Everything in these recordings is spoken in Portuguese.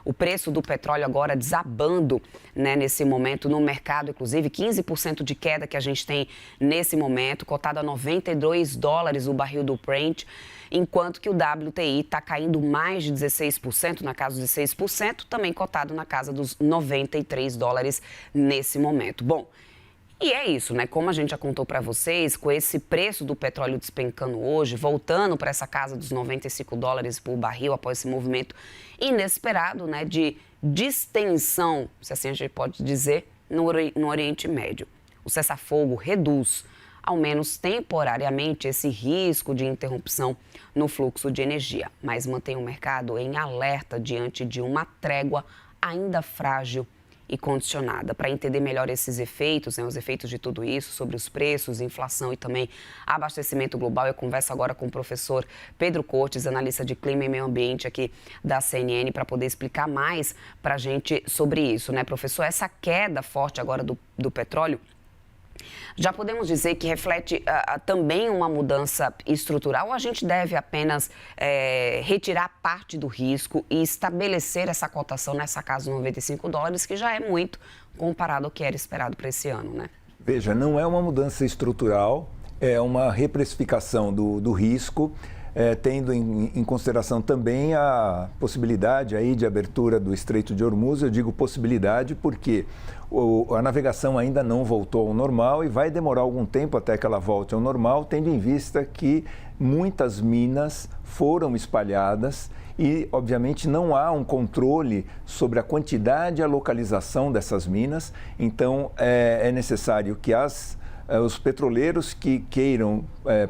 O preço do petróleo agora desabando, né, nesse momento no mercado, inclusive 15% de queda que a gente tem nesse momento, cotado a $92 o barril do Brent, enquanto que o WTI está caindo mais de 16%, na casa de 6%, também cotado na casa dos $93 nesse momento. Bom, e é isso, né? Como a gente já contou para vocês, com esse preço do petróleo despencando hoje, voltando para essa casa dos $95 por barril, após esse movimento inesperado, né, de distensão, se assim a gente pode dizer, no Oriente Médio. O cessar-fogo reduz, ao menos temporariamente, esse risco de interrupção no fluxo de energia, mas mantém o mercado em alerta diante de uma trégua ainda frágil e condicionada. Para entender melhor esses efeitos, né, os efeitos de tudo isso sobre os preços, inflação e também abastecimento global, eu converso agora com o professor Pedro Cortes, analista de clima e meio ambiente aqui da CNN, para poder explicar mais para a gente sobre isso, né, professor? Essa queda forte agora do petróleo, já podemos dizer que reflete também uma mudança estrutural, ou a gente deve apenas retirar parte do risco e estabelecer essa cotação nessa casa de $95, que já é muito comparado ao que era esperado para esse ano, né? Veja, não é uma mudança estrutural, é uma reprecificação do risco, tendo em consideração também a possibilidade aí de abertura do Estreito de Hormuz. Eu digo possibilidade porque a navegação ainda não voltou ao normal e vai demorar algum tempo até que ela volte ao normal, tendo em vista que muitas minas foram espalhadas e, obviamente, não há um controle sobre a quantidade e a localização dessas minas. Então, é necessário que os petroleiros que queiram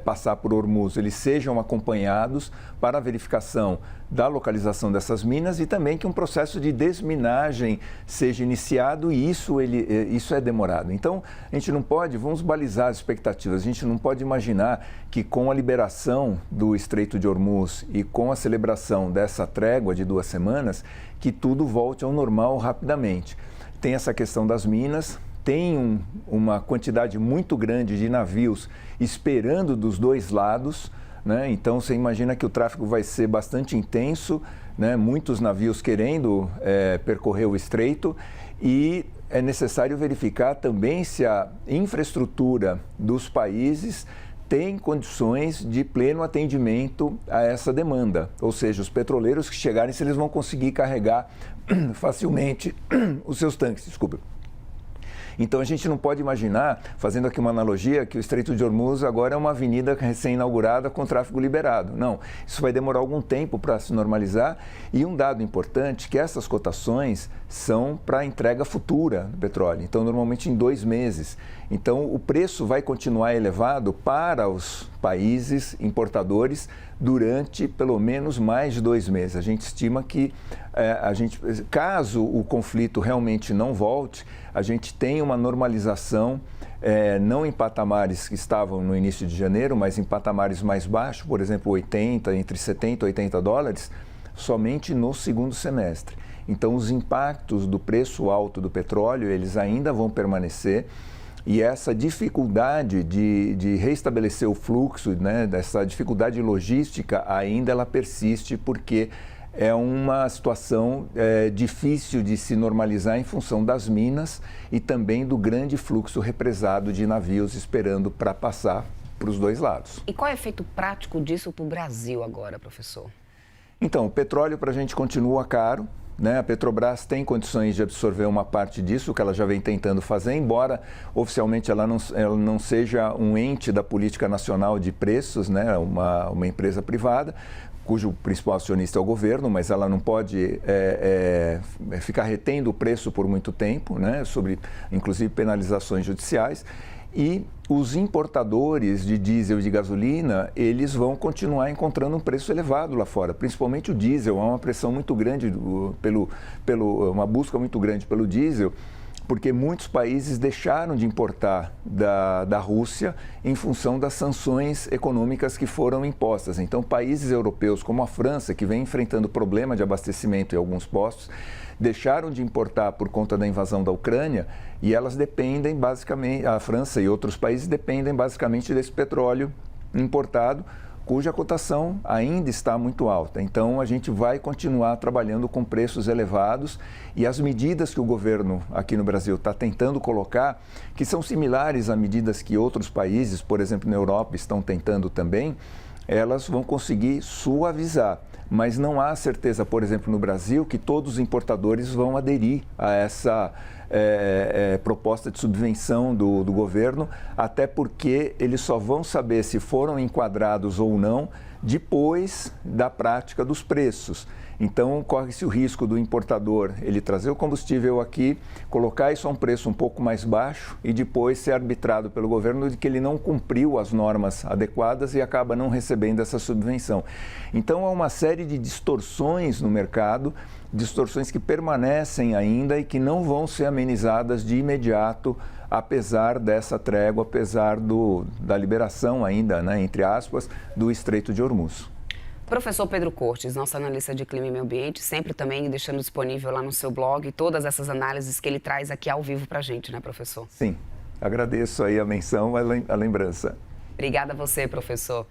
passar por Hormuz, eles sejam acompanhados para a verificação da localização dessas minas e também que um processo de desminagem seja iniciado, e isso é demorado. Então, a gente não pode, vamos balizar as expectativas, a gente não pode imaginar que com a liberação do Estreito de Hormuz e com a celebração dessa trégua de 2 semanas, que tudo volte ao normal rapidamente. Tem essa questão das minas, tem uma quantidade muito grande de navios esperando dos dois lados, né? Então, você imagina que o tráfego vai ser bastante intenso, né? Muitos navios querendo percorrer o estreito, e é necessário verificar também se a infraestrutura dos países tem condições de pleno atendimento a essa demanda, ou seja, os petroleiros que chegarem, se eles vão conseguir carregar facilmente os seus tanques, desculpa. Então, a gente não pode imaginar, fazendo aqui uma analogia, que o Estreito de Hormuz agora é uma avenida recém-inaugurada com tráfego liberado. Não, isso vai demorar algum tempo para se normalizar. E um dado importante, que essas cotações são para entrega futura do petróleo. Então, normalmente em 2 meses. Então, o preço vai continuar elevado para os países importadores durante pelo menos mais de 2 meses. A gente estima que, caso o conflito realmente não volte, a gente tem uma normalização, não em patamares que estavam no início de janeiro, mas em patamares mais baixos, por exemplo, entre 70 e 80 dólares, somente no segundo semestre. Então, os impactos do preço alto do petróleo, eles ainda vão permanecer. E essa dificuldade de restabelecer o fluxo, né, dessa dificuldade logística, ainda ela persiste, porque é uma situação difícil de se normalizar em função das minas e também do grande fluxo represado de navios esperando para passar para os dois lados. E qual é o efeito prático disso para o Brasil agora, professor? Então, o petróleo para a gente continua caro, né? A Petrobras tem condições de absorver uma parte disso, que ela já vem tentando fazer, embora oficialmente ela não seja um ente da política nacional de preços, né? Uma empresa privada, cujo principal acionista é o governo, mas ela não pode ficar retendo o preço por muito tempo, né? Sobre, inclusive, penalizações judiciais. E os importadores de diesel e de gasolina, eles vão continuar encontrando um preço elevado lá fora, principalmente o diesel. Há uma pressão muito grande, uma busca muito grande pelo diesel, porque muitos países deixaram de importar da Rússia em função das sanções econômicas que foram impostas. Então, países europeus como a França, que vem enfrentando problema de abastecimento em alguns postos, deixaram de importar por conta da invasão da Ucrânia, e elas dependem basicamente, a França e outros países dependem basicamente desse petróleo importado, cuja cotação ainda está muito alta. Então, a gente vai continuar trabalhando com preços elevados e as medidas que o governo aqui no Brasil está tentando colocar, que são similares a medidas que outros países, por exemplo, na Europa, estão tentando também, elas vão conseguir suavizar. Mas não há certeza, por exemplo, no Brasil, que todos os importadores vão aderir a essa proposta de subvenção do governo, até porque eles só vão saber se foram enquadrados ou não depois da prática dos preços. Então, corre-se o risco do importador ele trazer o combustível aqui, colocar isso a um preço um pouco mais baixo e depois ser arbitrado pelo governo de que ele não cumpriu as normas adequadas e acaba não recebendo essa subvenção. Então, há uma série de distorções no mercado, distorções que permanecem ainda e que não vão ser amenizadas de imediato, apesar dessa trégua, apesar da liberação ainda, né, entre aspas, do Estreito de Hormuz. Professor Pedro Cortes, nosso analista de clima e meio ambiente, sempre também deixando disponível lá no seu blog todas essas análises que ele traz aqui ao vivo para a gente, né, professor? Sim, agradeço aí a menção, a lembrança. Obrigada a você, professor.